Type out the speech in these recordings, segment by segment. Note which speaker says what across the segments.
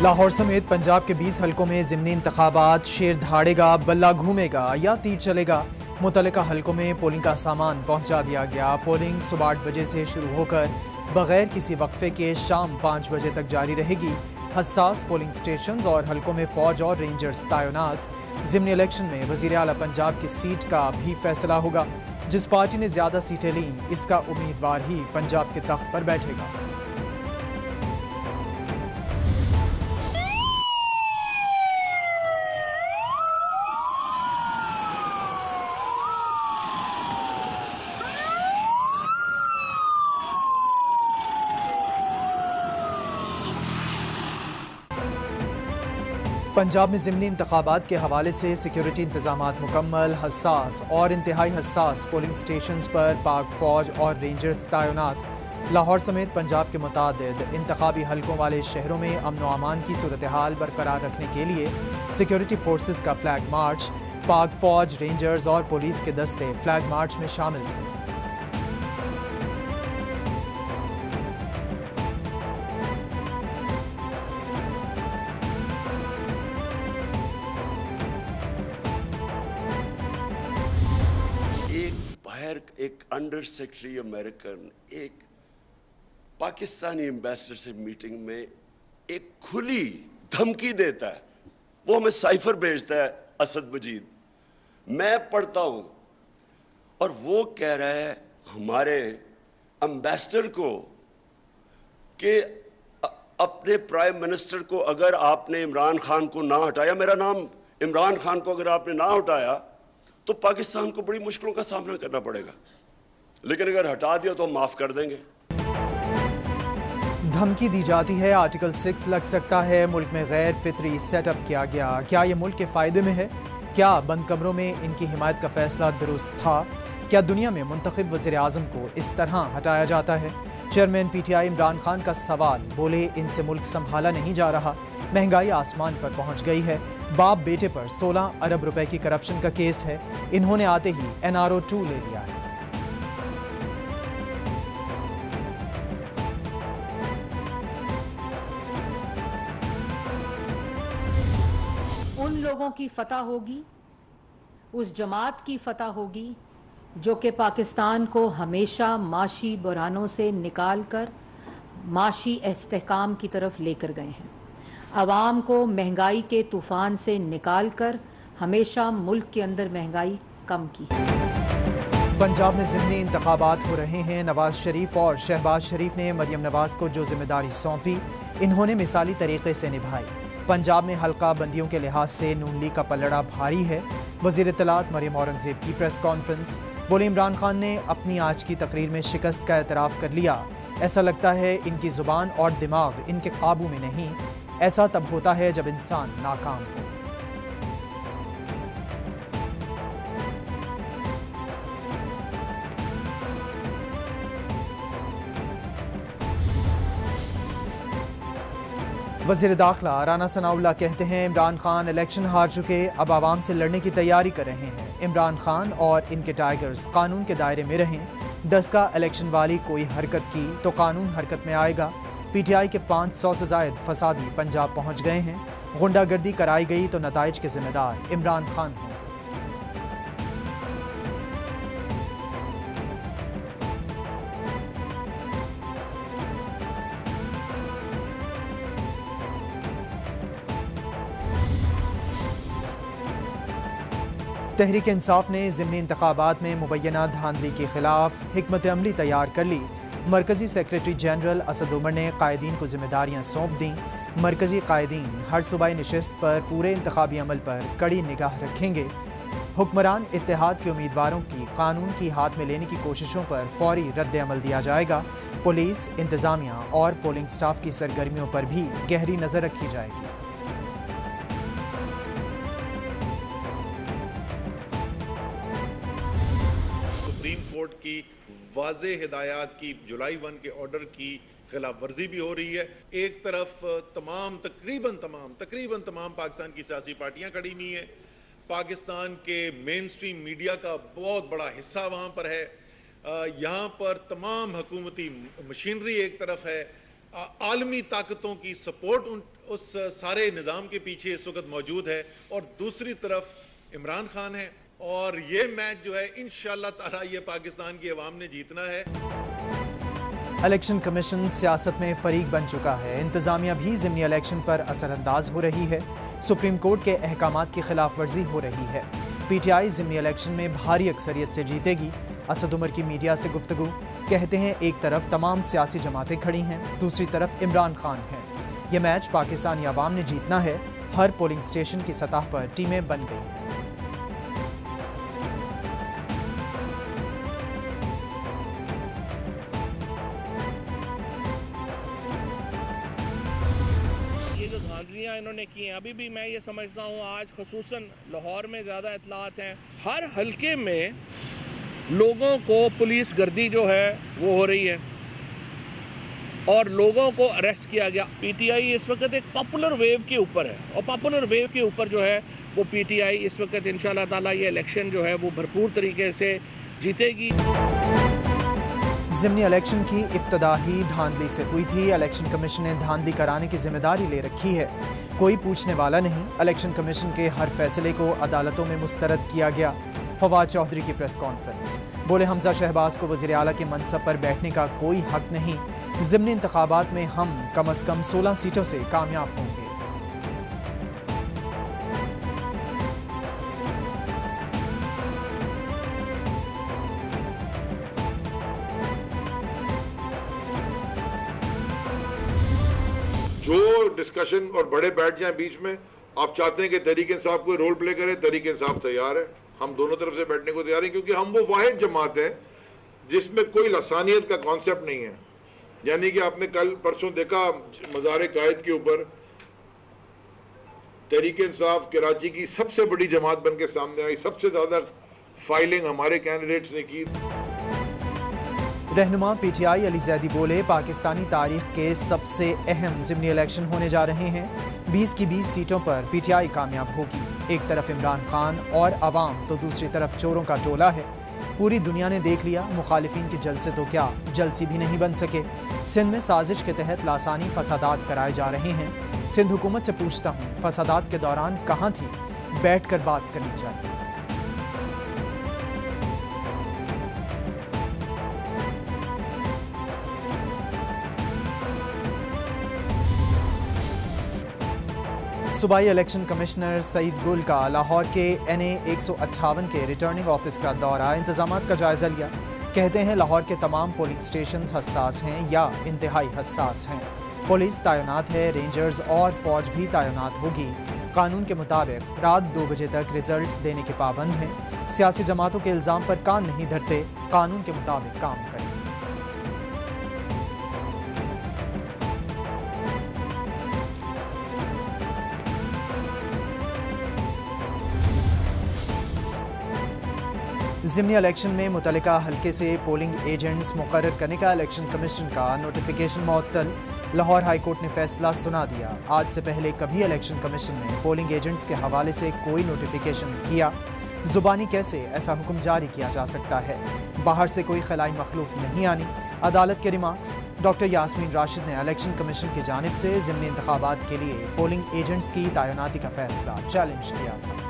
Speaker 1: लाहौर समेत पंजाब के 20 हलकों में ज़िमनी इंतखाबात, शेर दहाड़ेगा, बल्ला घूमेगा या तीर चलेगा। मुतल्लिका हलकों में पोलिंग का सामान पहुंचा दिया गया। पोलिंग सुबह 8 बजे से शुरू होकर बगैर किसी वक्फे के शाम 5 बजे तक जारी रहेगी। हसास पोलिंग स्टेशन और हलकों में फौज और रेंजर्स तैनात। ज़िमनी इलेक्शन में वज़ीर आला पंजाब की सीट का भी फैसला होगा। जिस पार्टी ने ज़्यादा सीटें लीं, इसका उम्मीदवार ही पंजाब के तख्त पर बैठेगा। पंजाब में ज़िमनी इंतखाबात के हवाले से सिक्योरिटी इंतजामात मुकम्मल। हसास और इंतहाई हसास पोलिंग स्टेशंस पर पाक फौज और रेंजर्स तैनात। लाहौर समेत पंजाब के मुतादिद इंतखाबी हलकों वाले शहरों में अमन व अमान की सूरत हाल बरकरार रखने के लिए सिक्योरिटी फोर्सेस का फ्लैग मार्च। पाक फौज, रेंजर्स और पुलिस के दस्ते फ्लैग मार्च में शामिल हैं।
Speaker 2: एक अंडर सेक्रेटरी अमेरिकन एक पाकिस्तानी एम्बेसडर से मीटिंग में एक खुली धमकी देता है। वो हमें साइफर भेजता है, असद मजीद, मैं पढ़ता हूं, और वो कह रहा है हमारे एम्बेसडर को कि अपने प्राइम मिनिस्टर को अगर आपने इमरान खान को ना हटाया, मेरा नाम इमरान खान को अगर आपने ना हटाया तो पाकिस्तान को बड़ी मुश्किलों का सामना करना पड़ेगा, लेकिन अगर हटा दिया तो हम माफ कर देंगे।
Speaker 1: धमकी दी जाती है, आर्टिकल 6 लग सकता है। मुल्क में गैर फितरी सेटअप किया गया। क्या ये मुल्क के फायदे में है? क्या बंद कमरों में इनकी हिमायत का फैसला दुरुस्त था? क्या दुनिया में मुंतखब वज़ीर आज़म को इस तरह हटाया जाता है? चेयरमैन PTI इमरान खान का सवाल, बोले इनसे मुल्क संभाला नहीं जा रहा। महंगाई आसमान पर पहुंच गई है। बाप बेटे पर 16 अरब रुपए की करप्शन का केस है। इन्होंने आते ही NRO 2 ले लिया है।
Speaker 3: उन लोगों की फतह होगी, उस जमात की फतह होगी जो कि पाकिस्तान को हमेशा माशी बुरानों से निकाल कर माशी इस्तेहकाम की तरफ लेकर गए हैं। आवाम को महंगाई के तूफान से निकाल कर हमेशा मुल्क के अंदर महंगाई कम की।
Speaker 1: पंजाब में ज़िमनी इंतखाबात हो रहे हैं। नवाज शरीफ और शहबाज शरीफ ने मरियम नवाज को जो जिम्मेदारी सौंपी, इन्होंने मिसाली तरीके से निभाई। पंजाब में हल्का बंदियों के लिहाज से नून लीग का पलड़ा भारी है। वज़ीर इत्तलात मरियम औरंगज़ेब की प्रेस कॉन्फ्रेंस, बोले इमरान खान ने अपनी आज की तकरीर में शिकस्त का एतराफ़ कर लिया। ऐसा लगता है इनकी ज़ुबान और दिमाग इनके काबू में नहीं। ऐसा तब होता है जब इंसान नाकाम हो। वज़ीर दाखिला राना सनाउल्लाह कहते हैं इमरान खान इलेक्शन हार चुके, अब आवाम से लड़ने की तैयारी कर रहे हैं। इमरान खान और इनके टाइगर्स कानून के दायरे में रहें। डस्का इलेक्शन वाली कोई हरकत की तो कानून हरकत में आएगा। PTI के 500 से ज़ायद फसादी पंजाब पहुंच गए हैं। गुंडागर्दी कराई गई तो नताइज के जिम्मेदार इमरान खान होंगे। तहरीक इंसाफ ने ज़िमनी इंतखाबात में मुबैना धांधली के खिलाफ हिकमत अमली तैयार कर ली। मरकज़ी सेक्रेटरी जनरल असद उमर ने कायदीन को जिम्मेदारियां सौंप दी। मरकज़ी कायदीन हर सूबाई नशिस्त पर पूरे इंतखाबी अमल पर कड़ी निगाह रखेंगे। हुक्मरान इत्तेहाद के उम्मीदवारों की कानून की हाथ में लेने की कोशिशों पर फौरी रद्द अमल दिया जाएगा। पुलिस, इंतज़ामिया और पोलिंग स्टाफ की सरगर्मियों पर भी गहरी नज़र रखी जाएगी।
Speaker 4: सुप्रीम कोर्ट की वाज़े हिदायत की जुलाई 1 के ऑर्डर की खिलाफ वर्जी भी हो रही है। एक तरफ तकरीबन तमाम पाकिस्तान की सियासी पार्टियां खड़ी हुई हैं। पाकिस्तान के मेन स्ट्रीम मीडिया का बहुत बड़ा हिस्सा वहाँ पर है। यहाँ पर तमाम हुकूमती मशीनरी एक तरफ है, आलमी ताकतों की सपोर्ट उस सारे निज़ाम के पीछे इस वक्त मौजूद है, और दूसरी तरफ इमरान खान है। और ये मैच जो है इंशाअल्लाह ताला ये पाकिस्तान की अवाम ने जीतना है।
Speaker 1: इलेक्शन कमीशन सियासत में फरीक बन चुका है। इंतजामिया भी ज़िमनी इलेक्शन पर असरअंदाज हो रही है। सुप्रीम कोर्ट के अहकामात की खिलाफ वर्जी हो रही है। PTI ज़िमनी इलेक्शन में भारी अक्सरियत से जीतेगी। असद उमर की मीडिया से गुफ्तगू, कहते हैं एक तरफ तमाम सियासी जमातें खड़ी हैं, दूसरी तरफ इमरान खान हैं। ये मैच पाकिस्तानी अवाम ने जीतना है। हर पोलिंग स्टेशन की सतह पर टीमें बन गई हैं।
Speaker 5: धांधलियाँ इन्होंने की हैं, अभी भी मैं ये समझता हूँ आज खसूसन लाहौर में ज़्यादा इतलात हैं। हर हलके में लोगों को पुलिस गर्दी जो है वो हो रही है और लोगों को अरेस्ट किया गया। PTI इस वक्त एक पॉपुलर वेव के ऊपर है और पॉपुलर वेव के ऊपर जो है वो PTI इस वक्त इंशाल्लाह ताला ये इलेक्शन जो है वो भरपूर तरीके से जीतेगी।
Speaker 1: ज़िमनी इलेक्शन की इब्तदा ही धांधली से हुई थी। इलेक्शन कमीशन ने धांधली कराने की जिम्मेदारी ले रखी है। कोई पूछने वाला नहीं। इलेक्शन कमीशन के हर फैसले को अदालतों में मुस्तरद किया गया। फवाद चौधरी की प्रेस कॉन्फ्रेंस, बोले हमजा शहबाज को वज़ीर आला के मनसब पर बैठने का कोई हक नहीं। ज़िमनी इंतखाबात में हम कम अज़ कम 16 सीटों से कामयाब होंगे।
Speaker 6: जो डिस्कशन और बड़े बैठ जाएं बीच में, आप चाहते हैं कि तहरीक इंसाफ कोई रोल प्ले करे, तहरीक इंसाफ तैयार है। हम दोनों तरफ से बैठने को तैयार हैं, क्योंकि हम वो वाहिद जमात है जिसमें कोई लसानियत का कॉन्सेप्ट नहीं है। यानी कि आपने कल परसों देखा मज़ार कायद के ऊपर तहरीक इंसाफ कराची की सबसे बड़ी जमात बन के सामने आई। सबसे ज़्यादा फाइलिंग हमारे कैंडिडेट्स ने की।
Speaker 1: रहनुमा PTI अली जैदी बोले पाकिस्तानी तारीख के सबसे अहम ज़िमनी इलेक्शन होने जा रहे हैं। 20 की 20 सीटों पर PTI कामयाब होगी। एक तरफ इमरान खान और अवाम तो दूसरी तरफ चोरों का टोला है। पूरी दुनिया ने देख लिया, मुखालिफिन के जलसे तो क्या जलसी भी नहीं बन सके। सिंध में साजिश के तहत लासानी फसादात कराए जा रहे हैं। सिंध हुकूमत से पूछता हूँ, फसादात के दौरान कहाँ थी? बैठ कर बात करनी चाहिए। सूबाई इलेक्शन कमिश्नर सईद गुल का लाहौर के NA 158 के रिटर्निंग ऑफिस का दौरा, इंतजामात का जायजा लिया। कहते हैं लाहौर के तमाम पोलिंग स्टेशन हसास हैं या इंतहाई हसास हैं। पुलिस तैनात है, रेंजर्स और फौज भी तैनात होगी। कानून के मुताबिक रात 2 बजे तक रिजल्ट्स देने के पाबंद हैं। सियासी जमातों के इल्ज़ाम पर कान नहीं धरते, कानून के मुताबिक काम करें। ज़िमनी इलेक्शन में मुतल्लिका हल्के से पोलिंग एजेंट्स मुकर्रर करने का इलेक्शन कमीशन का नोटिफिकेशन मुअत्तल। लाहौर हाई कोर्ट ने फैसला सुना दिया। आज से पहले कभी इलेक्शन कमीशन ने पोलिंग एजेंट्स के हवाले से कोई नोटिफिकेशन किया। ज़ुबानी कैसे ऐसा हुक्म जारी किया जा सकता है? बाहर से कोई खलाई मखलूक नहीं आनी। अदालत के रिमार्क्स। डॉक्टर यास्मीन राशिद ने इलेक्शन कमीशन की जानिब से ज़िमनी इंतखाबात के लिए पोलिंग एजेंट्स की तैनाती का फैसला चैलेंज किया था।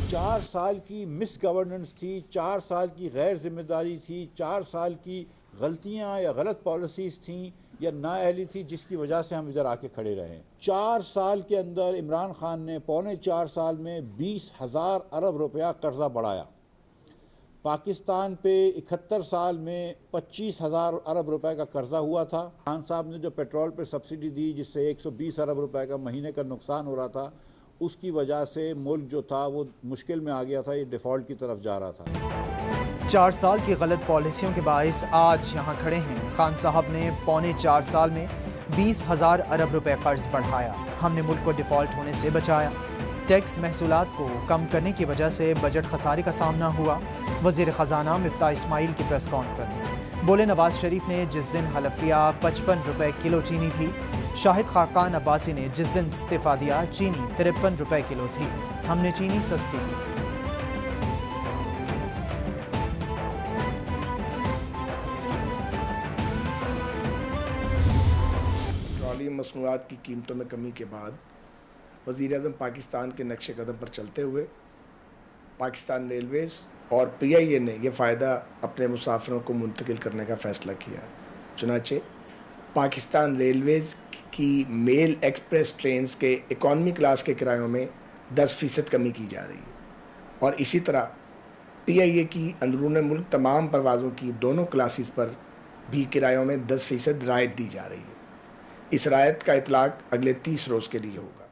Speaker 7: 4 साल की मिस गवर्नेंस थी, 4 साल की गैर जिम्मेदारी थी, 4 साल की गलतियां या गलत पॉलिसीज़ थी या नाअहली थी, जिसकी वजह से हम इधर आके खड़े रहे। 4 साल के अंदर इमरान खान ने पौने 4 साल में 20,000 अरब रुपया कर्जा बढ़ाया। पाकिस्तान पे 71 साल में 25,000 अरब रुपए का कर्जा हुआ था। खान साहब ने जो पेट्रोल पे सब्सिडी दी, जिससे 120 अरब रुपए का महीने का नुकसान हो रहा था, उसकी वजह से मुल्क जो था वो मुश्किल में आ गया था, ये डिफ़ॉल्ट की तरफ जा रहा था।
Speaker 1: 4 साल की गलत पॉलिसियों के बाइस आज यहाँ खड़े हैं। खान साहब ने पौने 4 साल में 20,000 अरब रुपए कर्ज बढ़ाया। हमने मुल्क को डिफ़ॉल्ट होने से बचाया। टैक्स महसूलात को कम करने की वजह से बजट खसारे का सामना हुआ। वज़ीर ख़जाना मिफ्ताह इस्माइल की प्रेस कॉन्फ्रेंस, बोले नवाज शरीफ ने जिस दिन हलफ लिया 55 रुपए किलो चीनी थी। शाहिद खाकान अब्बासी ने जिस दिन इस्तीफ़ा दिया चीनी 53 रुपए किलो थी। हमने चीनी सस्ती की।
Speaker 8: मसनूआत की कीमतों में कमी के बाद वज़ीर-ए-आज़म पाकिस्तान के नक्शे कदम पर चलते हुए पाकिस्तान रेलवेज़ और PIA ने यह फ़ायदा अपने मुसाफिरों को मुंतकिल करने का फ़ैसला किया। चुनांचे पाकिस्तान रेलवेज़ की मेल एक्सप्रेस ट्रेन्स के इकॉनमी क्लास के किरायों में 10% कमी की जा रही है और इसी तरह PIA की अंदरूनी मुल्क तमाम परवाज़ों की दोनों क्लासेस पर भी किरायों में 10% रायत दी जा रही है। इस रायत का इतलाक अगले 30 रोज़ के लिए होगा।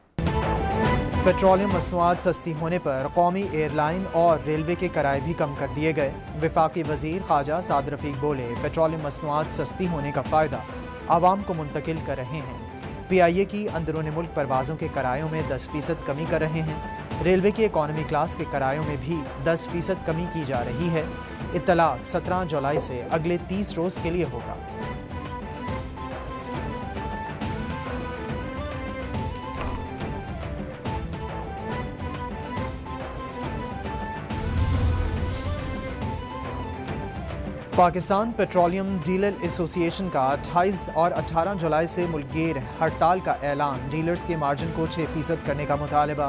Speaker 1: पेट्रोलियम मसनूआत सस्ती होने पर कौमी एयरलाइन और रेलवे के किराए भी कम कर दिए गए। वफाकी वज़ीर ख्वाजा साद रफ़ीक बोले, पेट्रोलियम मसनूआत सस्ती होने का फ़ायदा आवाम को मुंतकिल कर रहे हैं। PIA की अंदरूनी मुल्क परवाज़ों के किरायों में 10% कमी कर रहे हैं। रेलवे की इकॉनमी क्लास के किरायों में भी 10% कमी की जा रही है। इत्तलाक 17 जुलाई से अगले 30 रोज़ के लिए होगा। पाकिस्तान पेट्रोलियम डीलर एसोसिएशन का 28 और 18 जुलाई से मुल्कगीर हड़ताल का ऐलान। डीलर्स के मार्जिन को 6% करने का मुतालबा।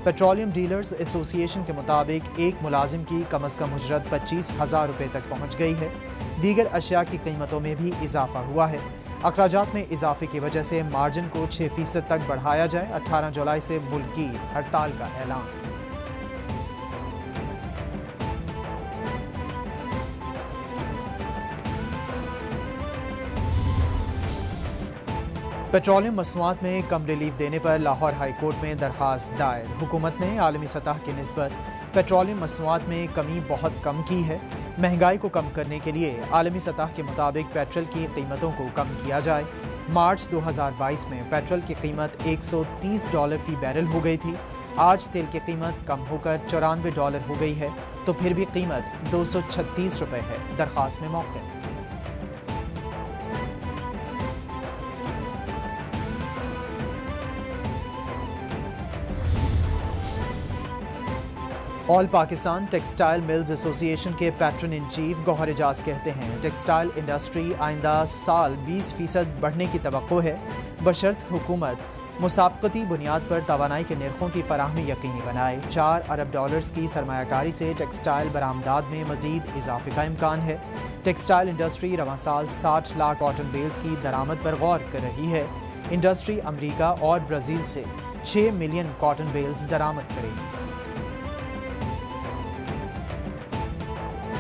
Speaker 1: पेट्रोलियम डीलर्स एसोसिएशन के मुताबिक एक मुलाजिम की कम अज़ कम उजरत 25,000 रुपये तक पहुँच गई है। दीगर अशिया की कीमतों में भी इजाफा हुआ है। अखराजात में इजाफे की वजह से मार्जिन को 6% तक बढ़ाया जाए। 18 जुलाई से मुल्कगीर हड़ताल का ऐलान। पेट्रोलियम मसनूआत में कम रिलीफ देने पर लाहौर हाई कोर्ट में दरख्वास्त दायर। हुकूमत ने आलमी सतह की निस्बत पेट्रोलियम मसनूआत में कमी बहुत कम की है। महंगाई को कम करने के लिए आलमी सतह के मुताबिक पेट्रोल की कीमतों को कम किया जाए। मार्च 2022 में पेट्रोल की कीमत $130 फ़ी बैरल हो गई थी। आज तेल की कीमत कम होकर $94 हो गई है, तो फिर भी कीमत $236 है। दरख्वास्त में मौक़िफ़। All Pakistan textile mills association के patron in chief Gohar Ejaz कहते हैं, टेक्सटाइल इंडस्ट्री आइंदा साल 20% बढ़ने की तवक्को है, बशर्त हुकूमत मुसाबकती बुनियाद पर तवानाई के निर्खों की फराहमी यकीनी बनाए। $4 अरब की सरमायाकारी से टेक्सटाइल बरामदात में मजीद इजाफे का इम्कान है। टेक्सटाइल इंडस्ट्री रवां साल 60 लाख कॉटन बेल्स की दरामद पर गौर कर रही है। इंडस्ट्री अमरीका और ब्राज़ील से 6 मिलियन कॉटन बेल्स दरामद करेगी।